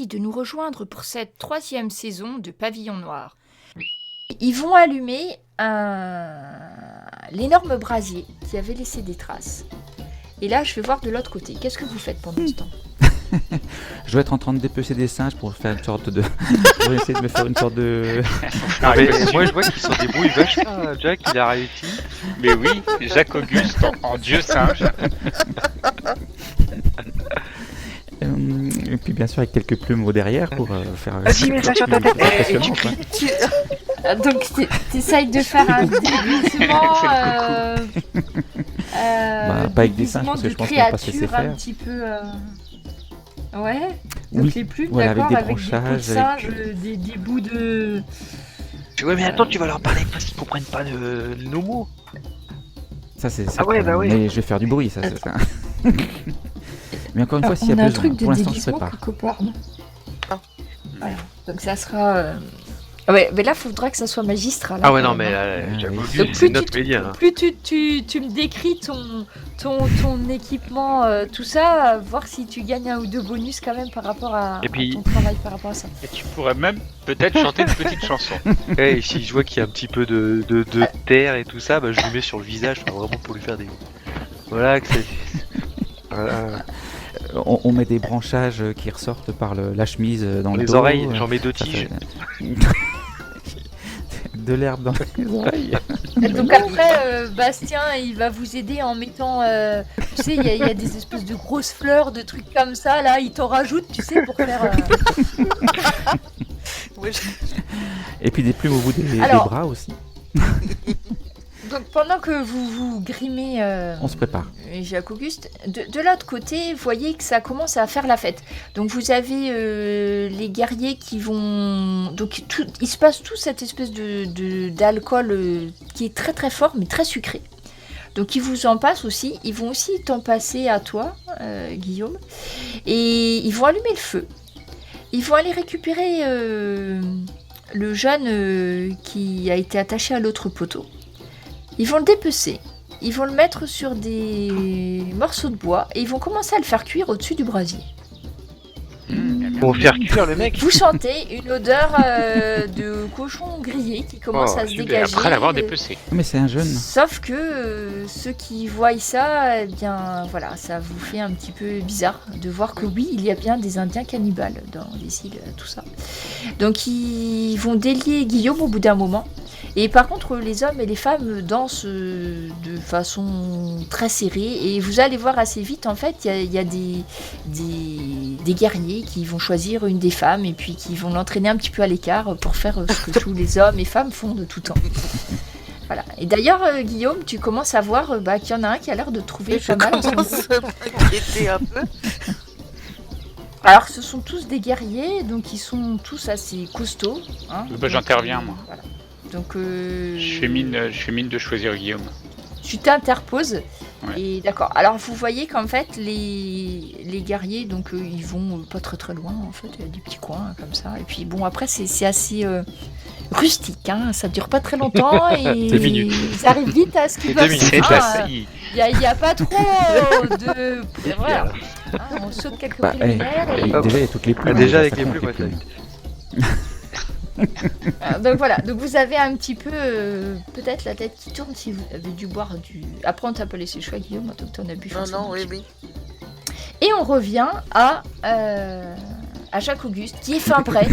Merci de nous rejoindre pour cette 3e saison de Pavillon Noir. Ils vont allumer l'énorme brasier qui avait laissé des traces. Et là, je vais voir de l'autre côté. Qu'est-ce que vous faites pendant ce temps ? Je dois être en train de dépecer des singes pour faire une sorte de. pour essayer de me faire une sorte de. Non, mais moi je vois qu'il s'en débrouille vachement, Jack, il a réussi. Mais oui, Jacques Auguste en dieu singe. Et puis bien sûr avec quelques plumes au derrière pour faire. Vas-y, mets ça sur ta tête. Impressionnant, quoi. Donc, t'essayes de faire un déguisement, Pas avec des singes, parce que je pense qu'on va pas se laisser créature un faire. petit peu. Ouais. Donc Oui, les plumes, voilà, avec d'accord, des avec des peaux de branchages, singe, avec- des bouts de. Ouais, mais attends, tu vas leur parler parce qu'ils comprennent pas nos mots. Ça c'est. Ah ouais, bah ouais. Mais je vais faire du bruit, ça. c'est ça. Mais encore une fois, s'il y on a a un besoin, truc de pour l'instant je déguisement prépare. quelque part, non ? Voilà. Donc ça sera. Ouais, mais là, il faudra que ça soit magistral. Ah ouais, quand non, même, mais hein. là, Jack oui. Auguste, Donc, c'est plus notre tu- média. Hein. Plus tu me décris ton équipement, tout ça, voir si tu gagnes un ou deux bonus quand même par rapport à Et puis- ton travail par rapport à ça. Et tu pourrais même peut-être chanter une petite chanson. Et si je vois qu'il y a un petit peu de terre et tout ça, bah, je lui mets sur le visage, enfin, vraiment pour lui faire des. Voilà, que c'est. Voilà. On met des branchages qui ressortent par la chemise dans le Les dos. oreilles, j'en mets 2 Ça tiges. fait- de l'herbe dans les oreilles. Et donc après, Bastien, il va vous aider en mettant, tu sais, il y a des espèces de grosses fleurs, de trucs comme ça, là, il t'en rajoute, tu sais, pour faire... Et puis des plumes au bout des Alors- bras aussi. Donc pendant que vous grimez On se prépare. Jacques Auguste, de l'autre côté, vous voyez que ça commence à faire la fête. Donc vous avez les guerriers qui vont... Donc il se passe tout cette espèce d'alcool qui est très très fort mais très sucré. Donc ils vous en passent aussi. Ils vont aussi t'en passer à toi, Guillaume. Et ils vont allumer le feu. Ils vont aller récupérer le jeune qui a été attaché à l'autre poteau. Ils vont le dépecer, ils vont le mettre sur des morceaux de bois et ils vont commencer à le faire cuire au-dessus du brasier. Pour faire cuire le mec. Vous sentez une odeur de cochon grillé qui commence à se Super, dégager. après l'avoir dépecé. Mais c'est un jeune. Sauf que ceux qui voient ça, eh bien voilà, ça vous fait un petit peu bizarre de voir que oui, il y a bien des Indiens cannibales dans les îles, tout ça. Donc ils vont délier Guillaume au bout d'un moment. Et par contre, les hommes et les femmes dansent de façon très serrée. Et vous allez voir assez vite, en fait, il y a des guerriers qui vont choisir une des femmes et puis qui vont l'entraîner un petit peu à l'écart pour faire ce que tous les hommes et femmes font de tout temps. Voilà. Et d'ailleurs, Guillaume, tu commences à voir qu'il y en a un qui a l'air de trouver Je pas mal. commence à m'inquiéter un peu. Alors, ce sont tous des guerriers, donc ils sont tous assez costauds. Hein. Bah, j'interviens, moi. Voilà. Donc, Je fais mine de choisir Guillaume. tu t'interposes. Ouais. Et d'accord. Alors, vous voyez qu'en fait, les guerriers, donc ils vont pas très très loin. En fait, il y a des petits coins comme ça. Et puis, bon, après, c'est assez rustique. Hein. Ça dure pas très longtemps. Et 2 minutes. ils arrivent vite à ce qu'ils C'est 2 veulent. minutes. Hein. Il n'y a pas trop de... Voilà. Hein, on saute quelques préliminaires. Et... Déjà, il y a toutes les plumes. Ah, déjà hein, avec ça les compte, plumes, ouais, Donc voilà, donc vous avez un petit peu peut-être la tête qui tourne si vous avez dû boire du... Après on t'a pas laissé le choix Guillaume, toi que t'en as bu Non, forcément. non, oui, oui. Et on revient à Jacques Auguste qui est fin prêt.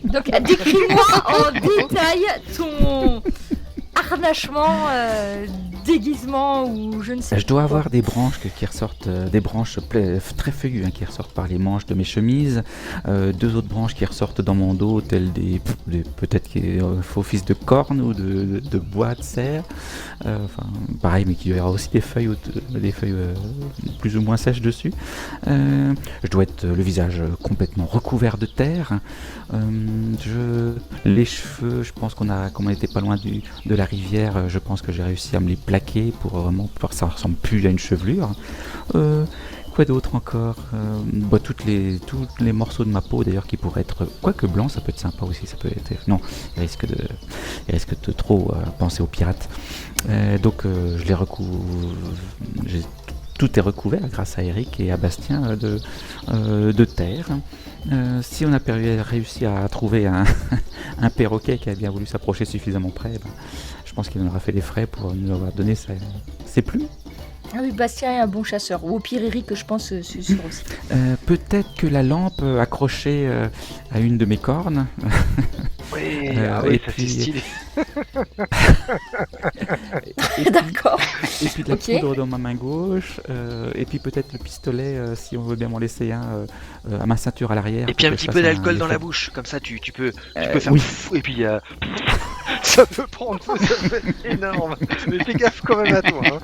Donc décris-moi en détail ton harnachement, déguisement ou je ne sais Je dois quoi. avoir des branches qui ressortent, des branches très feuillues qui ressortent par les manches de mes chemises, 2 autres branches qui ressortent dans mon dos, telles des peut-être qui faux fils de cornes ou de bois de serre. Enfin, pareil, mais qui aura aussi des feuilles plus ou moins sèches dessus. Je dois être le visage complètement recouvert de terre. Les cheveux, je pense comme on n'était pas loin de la rivière, je pense que j'ai réussi à me les plaquer pour vraiment que ça ressemble plus à une chevelure. Quoi d'autre encore tous les morceaux de ma peau d'ailleurs qui pourraient être quoique blanc, ça peut être sympa aussi, ça peut être non, il risque de trop penser aux pirates. Donc je les recouvre, tout est recouvert grâce à Eric et à Bastien de terre. Si on a réussi à trouver un perroquet qui a bien voulu s'approcher suffisamment près, je pense qu'il en aura fait les frais pour nous avoir donné ses plumes. Ah oui, Bastien est un bon chasseur. Ou au pire, Eric, je pense, c'est sûr aussi. Peut-être que la lampe accrochée à une de mes cornes. Oui, et ça c'est puis- stylé. et puis- D'accord. Et puis de la Ok. poudre dans ma main gauche, et puis peut-être le pistolet, si on veut bien m'en laisser un, à ma ceinture à l'arrière. Et puis un pour que petit je peu fasse d'alcool dans la effet. bouche, comme ça tu peux faire oui. pfff, et puis ça peut prendre feu, ça peut être énorme. Mais fais gaffe quand même à toi. Hein.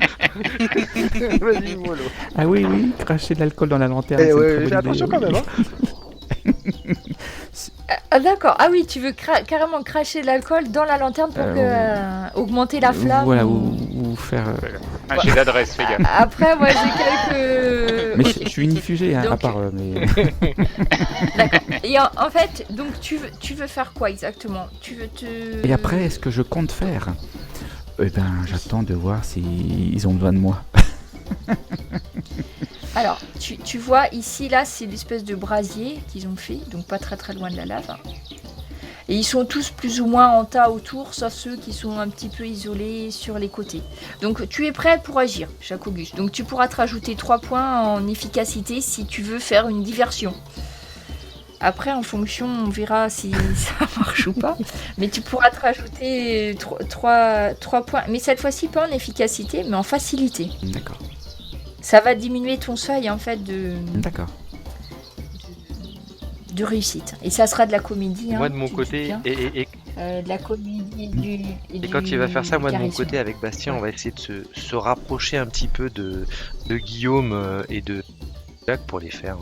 Vas-y, mollo. Ah oui, cracher de l'alcool dans la lanterne. Eh c'est une ouais, très bonne fais attention idée, quand même. oui. Hein. Ah, d'accord. Ah oui, tu veux carrément cracher de l'alcool dans la lanterne pour augmenter la flamme. Voilà, ou faire. Ah, j'ai l'adresse, fais gaffe. Après, moi, j'ai quelques. Mais Ok. je suis inifugé, hein, à Donc- part. Mais... D'accord. Et en fait, donc tu veux faire quoi exactement? Tu veux te. Et après, ce que je compte faire, eh ben, j'attends de voir s'ils ont besoin de moi. Alors, tu vois ici, là, c'est l'espèce de brasier qu'ils ont fait, donc pas très très loin de la lave. Et ils sont tous plus ou moins en tas autour, sauf ceux qui sont un petit peu isolés sur les côtés. Donc tu es prêt pour agir, Jacques Auguste. Donc tu pourras te rajouter 3 points en efficacité si tu veux faire une diversion. Après, en fonction, on verra si ça marche ou pas. Mais tu pourras te rajouter 3 points. Mais cette fois-ci, pas en efficacité, mais en facilité. D'accord. Ça va diminuer ton seuil, en fait, D'accord. de réussite. Et ça sera de la comédie. Moi hein, de mon tu te côté, doutes bien. et De la comédie et quand il va faire ça, moi de mon charisme. côté avec Bastien, on va essayer de se rapprocher un petit peu de Guillaume et de Jacques pour les faire.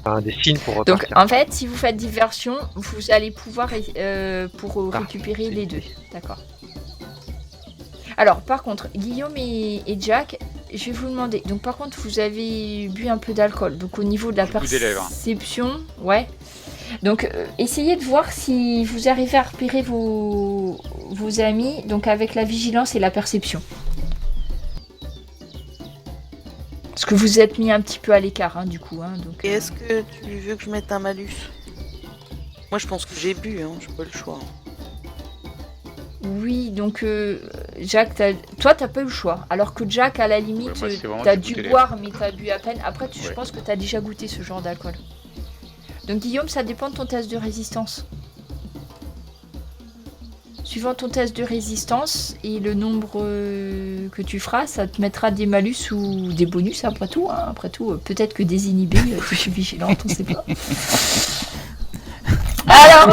Enfin, des signes pour Donc, repartir. en fait, si vous faites diversion, vous allez pouvoir pour Ah, récupérer c'est- les deux. D'accord. Alors, par contre, Guillaume et Jack, je vais vous demander. Donc, par contre, vous avez bu un peu d'alcool. Donc, au niveau de la Du bout des lèvres. perception, ouais. Donc, essayez de voir si vous arrivez à repérer vos amis. Donc, avec la vigilance et la perception. Parce que vous êtes mis un petit peu à l'écart, hein, du coup. Hein, donc, Et est-ce que tu veux que je mette un malus? Moi, je pense que j'ai bu, hein, j'ai pas le choix. Oui, donc Jack, toi t'as pas eu le choix. Alors que Jack, à la limite, Ouais, moi, c'est vraiment t'as du dû goûter boire, mais t'as bu à peine. Après, je Ouais. pense que t'as déjà goûté ce genre d'alcool. Donc Guillaume, ça dépend de ton test de résistance. Suivant ton test de résistance et le nombre que tu feras, ça te mettra des malus ou des bonus après tout. Hein. Après tout, peut-être que désinhibé, je suis vigilante, on sait pas. Alors,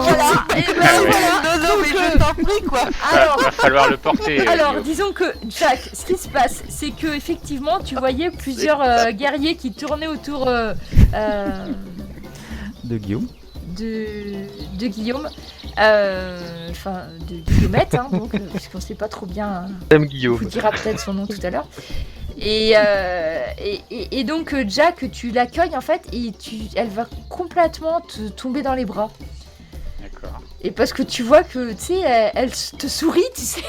voilà. Et ben, Ah ouais. voilà. Non, mais je t'en prie, quoi. Alors, Va falloir le porter. Alors, Guillaume. disons que, Jack, ce qui se passe, c'est que effectivement, tu voyais plusieurs guerriers qui tournaient autour De Guillaume. de Guillaume. Enfin, de Guillaumette, hein, donc, puisqu'on sait pas trop bien. Madame On Guillaume. vous dira peut-être son nom tout à l'heure. Et donc, Jack, tu l'accueilles en fait, et elle va complètement te tomber dans les bras. D'accord. Et parce que tu vois que, tu sais, elle te sourit, tu sais.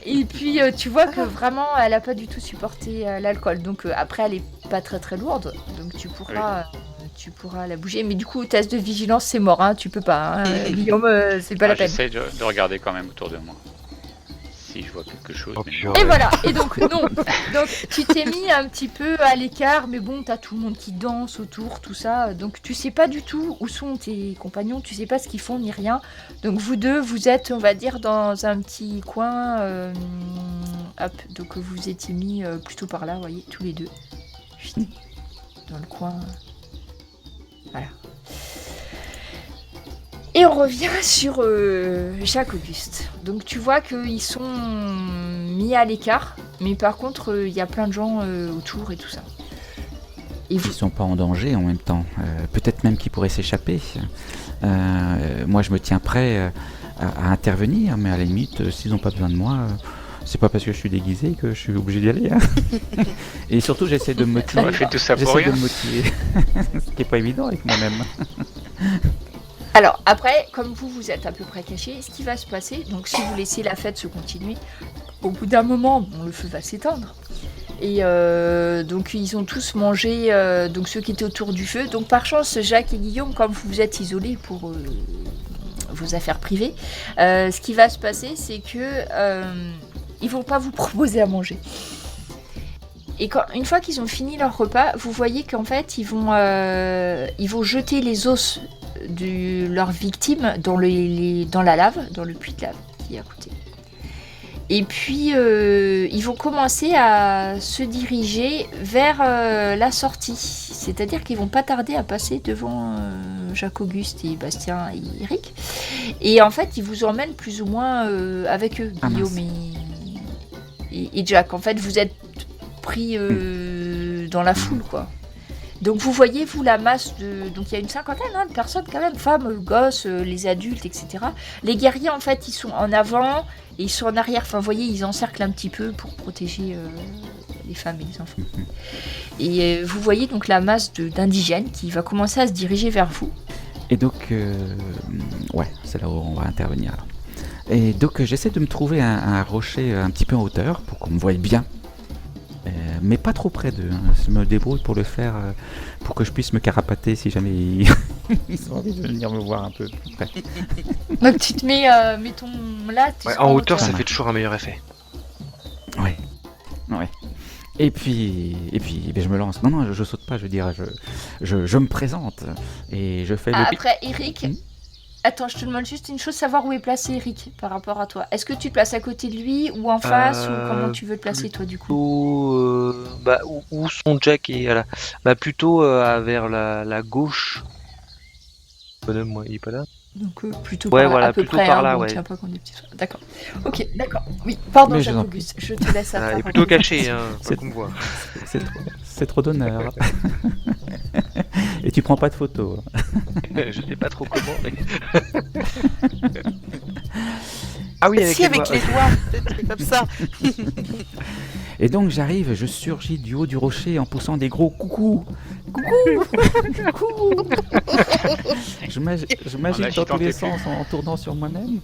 Et puis, tu vois que vraiment, elle a pas du tout supporté l'alcool. Donc, après, elle est pas très très lourde. Donc, tu pourras la bouger. Mais du coup, test de vigilance, c'est mort. Hein, tu peux pas. Hein. Guillaume, c'est pas la peine. J'essaie de regarder quand même autour de moi. Si je vois quelque chose. Oh, mais purée. non. Et voilà, et donc non, donc tu t'es mis un petit peu à l'écart, mais bon, t'as tout le monde qui danse autour, tout ça, donc tu sais pas du tout où sont tes compagnons, tu sais pas ce qu'ils font ni rien, donc vous deux, vous êtes, on va dire, dans un petit coin, hop, donc vous étiez mis plutôt par là, vous voyez, tous les deux, dans le coin, voilà. Et on revient sur Jacques Auguste. Donc tu vois qu'ils sont mis à l'écart, mais par contre il y a plein de gens autour et tout ça. Et vous... Ils sont pas en danger en même temps. Peut-être même qu'ils pourraient s'échapper. Moi, je me tiens prêt à intervenir, mais à la limite, s'ils n'ont pas besoin de moi, c'est pas parce que je suis déguisé que je suis obligé d'y aller. Hein. Et surtout, j'essaie de me motiver. On a fait tout ça pour J'essaie de rien. me motiver. Ce qui est pas évident avec moi-même. Alors après, comme vous êtes à peu près cachés, ce qui va se passer, donc si vous laissez la fête se continuer, au bout d'un moment, bon, le feu va s'éteindre. Et donc ils ont tous mangé, donc ceux qui étaient autour du feu. Donc par chance, Jacques et Guillaume, comme vous vous êtes isolés pour vos affaires privées, ce qui va se passer, c'est que ils vont pas vous proposer à manger. Et une fois qu'ils ont fini leur repas, vous voyez qu'en fait ils vont jeter les os de leurs victimes dans la lave, dans le puits de lave qui est à côté. Et puis ils vont commencer à se diriger vers la sortie. C'est-à-dire qu'ils vont pas tarder à passer devant Jacques-Auguste et Bastien et Eric. Et en fait, ils vous emmènent plus ou moins avec eux, Guillaume et Jack. En fait, vous êtes pris dans la foule, quoi. Donc vous voyez, vous, la masse de... Donc il y a une cinquantaine de personnes quand même, femmes, gosses, les adultes, etc. Les guerriers, en fait, ils sont en avant et ils sont en arrière. Enfin, vous voyez, ils encerclent un petit peu pour protéger les femmes et les enfants. Et vous voyez donc la masse d'indigènes qui va commencer à se diriger vers vous. Et donc, ouais, c'est là où on va intervenir. Alors. Et donc, j'essaie de me trouver un rocher un petit peu en hauteur pour qu'on me voie bien. Mais pas trop près d'eux. Je me débrouille pour le faire, pour que je puisse me carapater si jamais ils ont envie de venir me voir un peu plus près. Donc tu te mets, mettons là. Ouais, en hauteur, ça fait toujours un meilleur effet. Ouais. Et puis, ben, je me lance. Non, je saute pas. Je veux dire, je me présente et je fais. Après, Eric. Attends, je te demande juste une chose, savoir où est placé Eric par rapport à toi. Est-ce que tu te places à côté de lui ou en face ou comment tu veux te placer toi du coup? Où sont Jack et Ala? Plutôt vers la gauche. Bonhomme, moi, il est pas là. Donc plutôt ouais, par là, voilà, à peu plutôt près. par là, bon, ouais. Tiens pas qu'on est petits. D'accord. Ok, d'accord. Oui, pardon, Jacques-Auguste, je te laisse à Il est plutôt caché, hein, pas qu'on me voit. C'est trop d'honneur. Et tu prends pas de photos. Je sais pas trop comment. Mais... ah oui, avec les doigts, peut-être comme ça. Et donc j'arrive, je surgis du haut du rocher en poussant des gros coucou. Je m'agite dans tous les sens en tournant sur moi-même.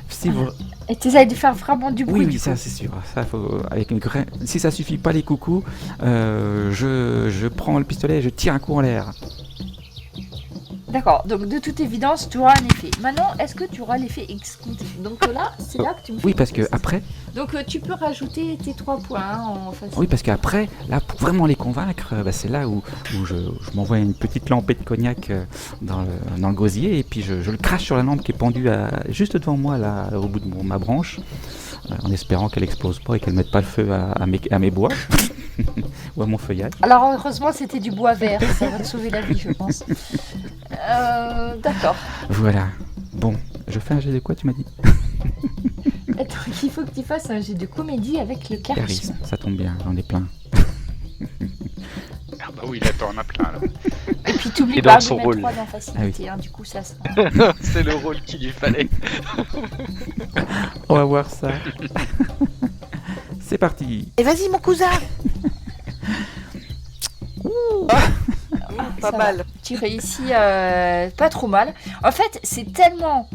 Si vous... Et t'essayes de faire vraiment du bruit. Oui, ça c'est sûr. Ça, faut, avec une graine... Si ça suffit pas les coucous, je prends le pistolet et je tire un coup en l'air. D'accord, donc de toute évidence, tu auras un effet. Maintenant, est-ce que tu auras l'effet escompté? Donc là, c'est là que tu me fais. Oui, parce que après. Donc tu peux rajouter tes 3 points en face. Oui, parce qu'après, là, pour vraiment les convaincre, c'est là où je m'envoie une petite lampée de cognac dans le gosier et puis je le crache sur la lampe qui est pendue juste devant moi, là, au bout de ma branche, en espérant qu'elle explose pas et qu'elle mette pas le feu à mes bois. Ou à mon feuillage. Alors heureusement c'était du bois vert, ça va te sauver la vie je pense. D'accord. Voilà. Bon, je fais un jet de quoi tu m'as dit? Attends, il faut que tu fasses un jet de comédie avec le charisme. Ça tombe bien, j'en ai plein. Ah bah oui, là t'en as plein là. Et puis t'oublies Et pas dans de son mettre rôle. 3 dans facilité, du coup ça sera... C'est le rôle qu'il lui fallait. On va voir ça. C'est parti. Et vas-y mon cousin. Pas mal. Va. Tu réussis pas trop mal. En fait, c'est tellement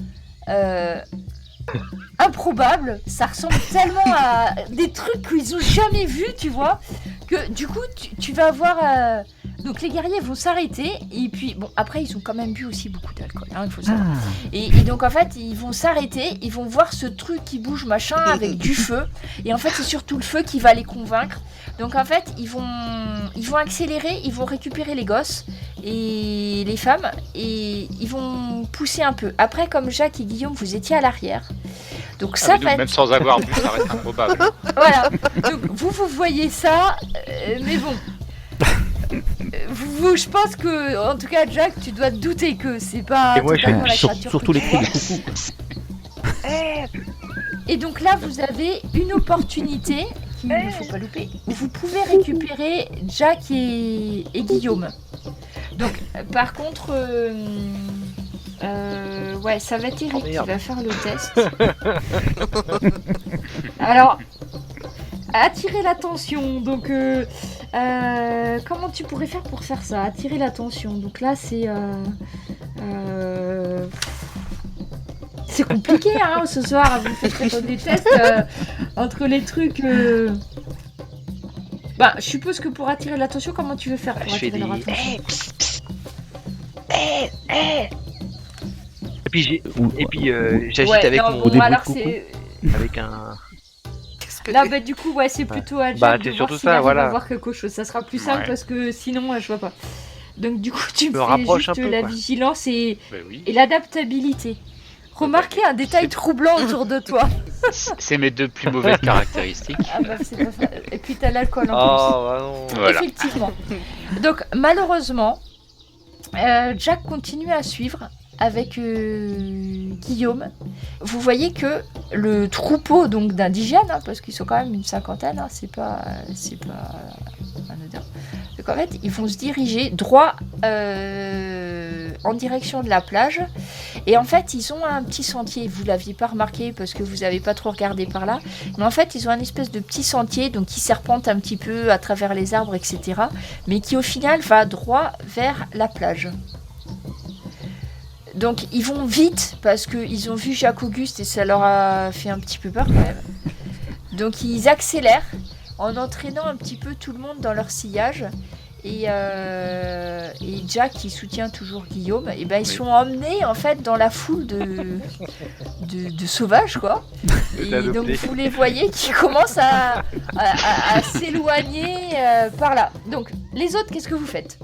improbable, ça ressemble tellement à des trucs qu'ils ont jamais vus, tu vois, que du coup, tu vas avoir... Donc les guerriers vont s'arrêter et puis bon après ils ont quand même bu aussi beaucoup d'alcool, il faut savoir. Et donc en fait ils vont s'arrêter, ils vont voir ce truc qui bouge machin avec du feu et en fait c'est surtout le feu qui va les convaincre. Donc en fait ils vont accélérer, ils vont récupérer les gosses et les femmes et ils vont pousser un peu. Après comme Jacques et Guillaume vous étiez à l'arrière. Donc ça va être... Même sans avoir bu ça reste improbable. Voilà. Donc vous voyez ça mais bon. Je pense que, en tout cas, Jack, tu dois te douter que c'est pas totalement la créature. Surtout les cris de coucou. Et donc là, vous avez une opportunité qu'il ne faut pas louper. Vous pouvez récupérer Jack et Guillaume. Donc, par contre, ouais, ça va être Eric qui va faire le test. Alors, attirer l'attention. Donc, comment tu pourrais faire pour faire ça? Attirer l'attention. Donc là, c'est compliqué, hein, ce soir. Vous faites des tests entre les trucs. Bah, je suppose que pour attirer l'attention, comment tu veux faire pour Je fais attirer des... leur attention Et puis j'agite Ouais, avec non, mon... bon, début de alors coucou. c'est... avec un... Qu'est-ce que Là, bah, du coup, ouais, c'est plutôt à Jack Bah, de c'est voir surtout s'il ça, arrive voilà. à voir quelque chose. Ça sera plus simple Ouais. parce que sinon, je vois pas. Donc, du coup, tu me me fais rapproche juste un peu, la quoi. vigilance et Bah oui. l'adaptabilité. Remarquez un détail troublant autour de toi. C'est mes deux plus mauvaises caractéristiques. Ah bah, c'est pas ça. Et puis, t'as l'alcool en Oh, bah non. plus. Voilà. Effectivement. Donc, malheureusement, Jack continue à suivre avec Guillaume. Vous voyez que le troupeau donc d'indigènes, hein, parce qu'ils sont quand même une cinquantaine, hein, c'est pas anodin. Donc en fait, ils vont se diriger droit en direction de la plage. Et en fait, ils ont un petit sentier. Vous l'aviez pas remarqué parce que vous avez pas trop regardé par là. Mais en fait, ils ont un espèce de petit sentier donc qui serpente un petit peu à travers les arbres, etc. Mais qui au final va droit vers la plage. Donc ils vont vite parce qu'ils ont vu Jacques Auguste et ça leur a fait un petit peu peur quand même. Donc ils accélèrent en entraînant un petit peu tout le monde dans leur sillage. Et Jack qui soutient toujours Guillaume, et ben ils sont emmenés en fait dans la foule de sauvages quoi. Et donc vous les voyez qui commencent à s'éloigner par là. Donc les autres, qu'est-ce que vous faites?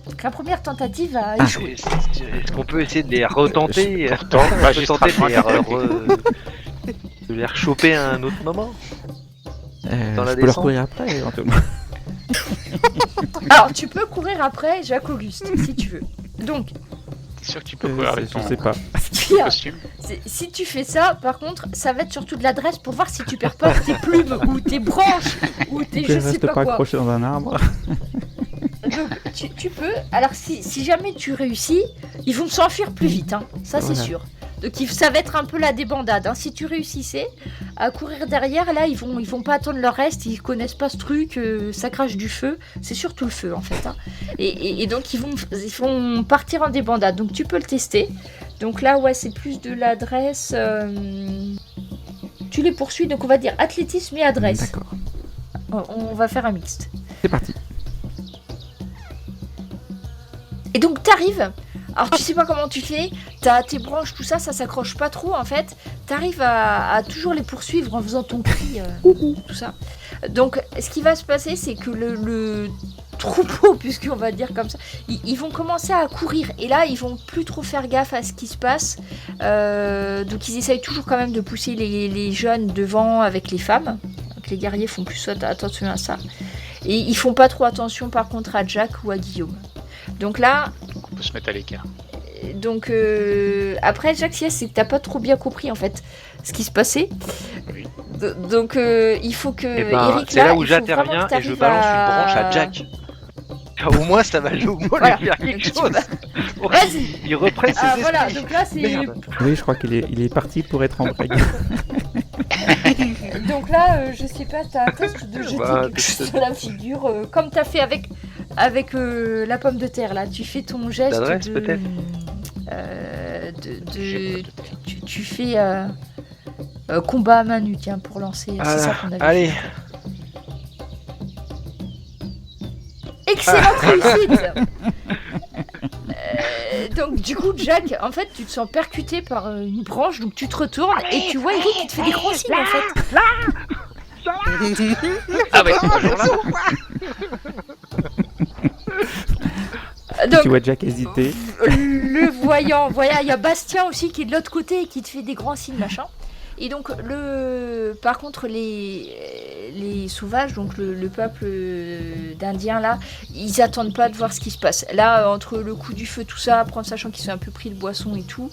Donc, la première tentative a échoué. Est-ce qu'on peut essayer de les retenter Pourtant, On peut tenter magistralement, de les rechoper à un autre moment dans la je peux leur descente. courir après éventuellement. Alors tu peux courir après Jacques Auguste si tu veux. Donc T'es sûr que tu peux courir avec Je ton sais pas. ce qu'il y a, costume? si tu fais ça, par contre, ça va être surtout de l'adresse pour voir si tu perds pas tes plumes ou tes branches ou tes Je je sais reste pas pas quoi. accroché dans un arbre. Donc tu peux. Alors si jamais tu réussis, ils vont s'enfuir plus vite, hein. Ça c'est Voilà. sûr. Donc ça va être un peu la débandade, hein. Si tu réussissais à courir derrière, là ils vont pas attendre leur reste, ils connaissent pas ce truc, ça crache du feu, c'est surtout le feu en fait, hein. Et donc ils vont partir en débandade, donc tu peux le tester. Donc là ouais c'est plus de l'adresse, tu les poursuis, donc on va dire athlétisme et adresse. D'accord. On va faire un mixte. C'est parti. Et donc t'arrives, alors tu sais pas comment tu fais, t'as tes branches, tout ça, ça s'accroche pas trop en fait. T'arrives à toujours les poursuivre en faisant ton cri, tout ça. Donc ce qui va se passer, c'est que le troupeau, puisqu'on va dire comme ça, ils vont commencer à courir. Et là, ils vont plus trop faire gaffe à ce qui se passe. Donc ils essayent toujours quand même de pousser les jeunes devant avec les femmes. Donc les guerriers font plus attention à ça. Et ils font pas trop attention par contre à Jack ou à Guillaume. Donc là, Donc on peut se mettre à l'écart. donc après Jack, c'est que t'as pas trop bien compris en fait ce qui se passait. Oui. Donc il faut que Eh ben, Eric c'est là où il faut vraiment j'interviens que et je t'arrives balance à- une branche à Jack. Au moins ça va au moins Voilà. lui faire Donc, quelque tu chose. vas- Pour Vas-y. qu'il reprenne ses Ah esprits. voilà, donc là c'est Merde. Oui, je crois qu'il est parti pour être en break. donc là je sais pas, t'as un test de jeter Bah, quelque chose dans la figure comme t'as fait avec la pomme de terre là. Tu fais ton geste D'adresse, de peut-être tu fais combat à main nue tiens pour lancer. C'est ça qu'on avait. Allez, Excellente réussite. Donc du coup Jack, en fait tu te sens percuté par une branche, donc tu te retournes et tu vois Eric qui te fait des gros signes en fait. Ah ouais, c'est toujours là. Donc Tu vois Jack hésiter. le voyant, voilà, il y a Bastien aussi qui est de l'autre côté et qui te fait des grands signes machin. Et donc par contre les sauvages, donc le peuple d'Indiens là, ils attendent pas de voir ce qui se passe. Là entre le coup du feu tout ça, prendre sachant qu'ils sont un peu pris de boisson et tout,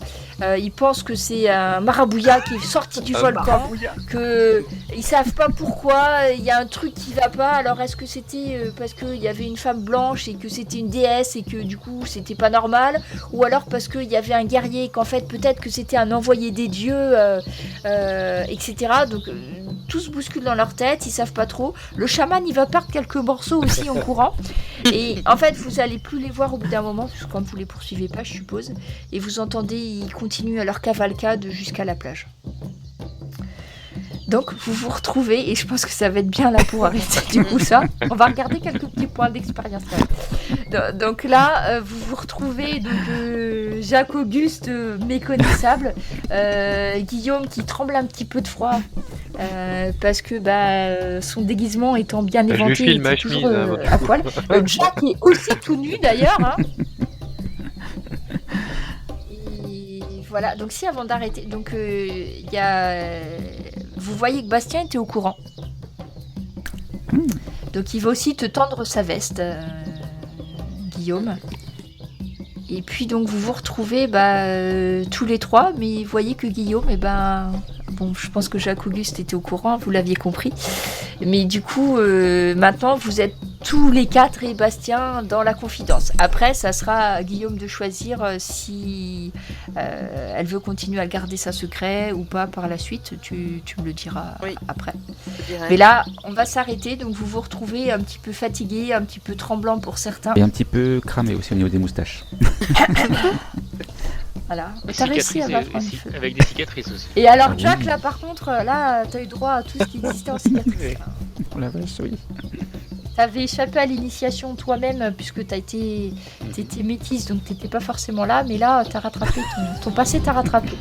ils pensent que c'est un marabouillat qui est sorti du volcan, que ils savent pas pourquoi, il y a un truc qui va pas. Alors est-ce que c'était parce qu'il y avait une femme blanche et que c'était une déesse et que du coup c'était pas normal, ou alors parce qu'il y avait un guerrier et qu'en fait peut-être que c'était un envoyé des dieux, etc. Donc tout se bouscule dans leur tête, ils savent pas trop. Le chaman il va perdre quelques morceaux aussi en courant. Et en fait vous allez plus les voir au bout d'un moment, parce que quand vous les poursuivez pas je suppose, et vous entendez ils continuent à leur cavalcade jusqu'à la plage. Donc vous vous retrouvez, et je pense que ça va être bien là pour arrêter du coup ça. On va regarder quelques petits points d'expérience quand même. Donc là, vous vous retrouvez, donc Jacques Auguste méconnaissable, Guillaume qui tremble un petit peu de froid, parce que son déguisement étant bien Je lui éventé, file il ma était toujours chemise, hein, à poil. Jacques est aussi tout nu d'ailleurs. Hein. Voilà, donc si avant d'arrêter, donc il y a, vous voyez que Bastien était au courant. Donc il va aussi te tendre sa veste, Guillaume. Et puis donc vous vous retrouvez tous les trois, mais vous voyez que Guillaume, bon, je pense que Jacques Auguste était au courant, vous l'aviez compris. Mais du coup, maintenant vous êtes tous les quatre et Bastien dans la confidence. Après, ça sera à Guillaume de choisir si elle veut continuer à garder ça secret ou pas par la suite. Tu me le diras après. Mais là, on va s'arrêter. Donc vous vous retrouvez un petit peu fatigué, un petit peu tremblant pour certains. Et un petit peu cramé aussi au niveau des moustaches. Voilà. Des T'as réussi à cicatrices battre un feu. avec des cicatrices aussi. Et alors Ah oui. Jack, là par contre, là t'as eu droit à tout ce qui existait en cicatrice. Oh la vache, oui. T'avais échappé à l'initiation toi-même puisque t'étais métisse, donc t'étais pas forcément là, mais là t'as rattrapé ton passé t'a rattrapé.